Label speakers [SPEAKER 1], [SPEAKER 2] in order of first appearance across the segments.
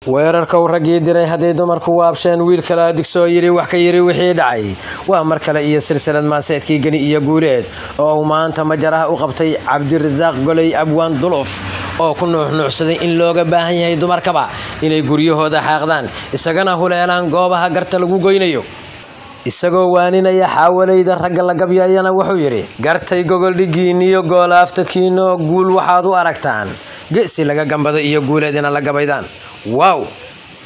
[SPEAKER 1] weerarka uu ragii diray haday dumarku waabsheen wiil kala digsoo yiri wax ka yiri wixii dhacay waa mar kale iyo silsilad maaseedkii gani iyo guuleed oo maanta majaraha u qabtay Cabdirasaaq Golay Abwaan Duluf oo ku nuuxnuuxsaday in looga baahan yahay dumarkaba inay guryahooda xaaqdaan isagana huleelaan goobaha garta lagu goynayo isagoo waaninaya xawalayda rag la gabyayana wuxuu yiri gartay gogol dhigiiniyo goolaaftakiino guul waxaad u aragtaan geesi laga gambado iyo guuleedina la gabaydaan واو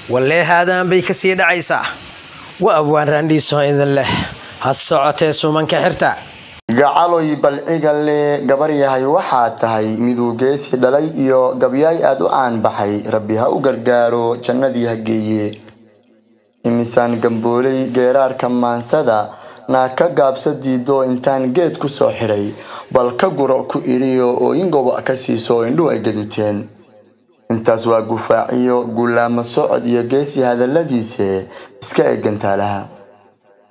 [SPEAKER 1] والله هذا بي كسي دعيسا وابوان راندي سو idin leh hasocotee suman ka xirta
[SPEAKER 2] gacaloy balcigal gabar yahay waxa tahay miduu geesi dhalay iyo gabyay aad u aan baxay rabbi ha u gargaaro jannadii hageeye imisan gamboolay geeraarka maansada na ka gaabsadiido intaan geed ku soo xiray bal ka guro ku iriyo oo ingobo ka siiso indhu ay gaduteen intaas waa gufaaciyo gulaama socod iyo geesi hadaladiisa iska eegantaalaha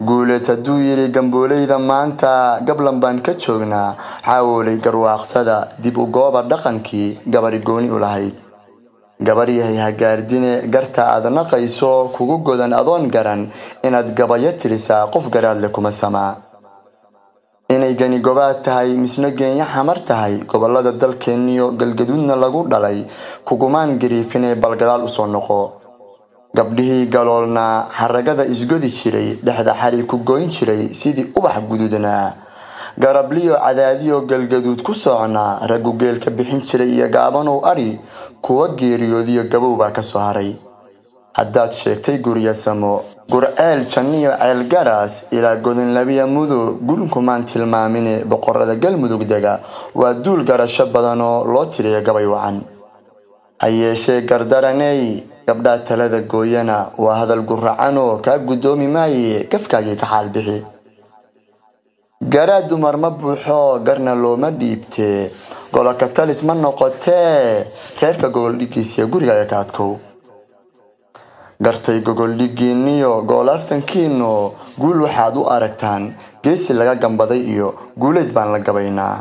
[SPEAKER 2] guuleed haduu yiri gambooleyda maanta gablan baan ka joognaa xawolay garwaaqsada dib u gooba dhaqankii gabari gooni u lahayd gabar yahay hagaardine garta aad naqayso kugu godan adoon garan inaad gabaya tirisa qof garaad le kuma samaa inay gani gobaad tahay misna geenya xamar tahay gobolada dalkeeniyo galgaduudna lagu dhalay kugumaan gariifine balgadaal u soo noqo gabdhihii galoolna haragada isgodi jiray dhexda xari ku goyn jiray sidii ubax gududna garabliyo cadaadiyo galgaduud ku socna ragu geel ka bixin jiray iyo gaabanow ari kuwa geeriyoodiyo gabowba ka soo haray haddaad sheegtay guriya samo gurceel janniyo ceel garas ilaa godin labiya mudug gulkumaan tilmaamine boqorada galmudug dega waa duul garasho badan oo loo tiriyo gabay wacan ayeeshee gardaranay gabdha talada gooyana waa hadal guracano ka gudoomi maaye kafkaagii ka xaal bixi garaad dumar ma buuxo garna looma dhiibte golka talis ma noqotee reerka gogol dhigiisa guriga ka adkow gartay gogol dhigiiniyo goolaaftankiino guul waxaad u aragtaan geesi laga gambaday iyo guuleed baan la gabaynaa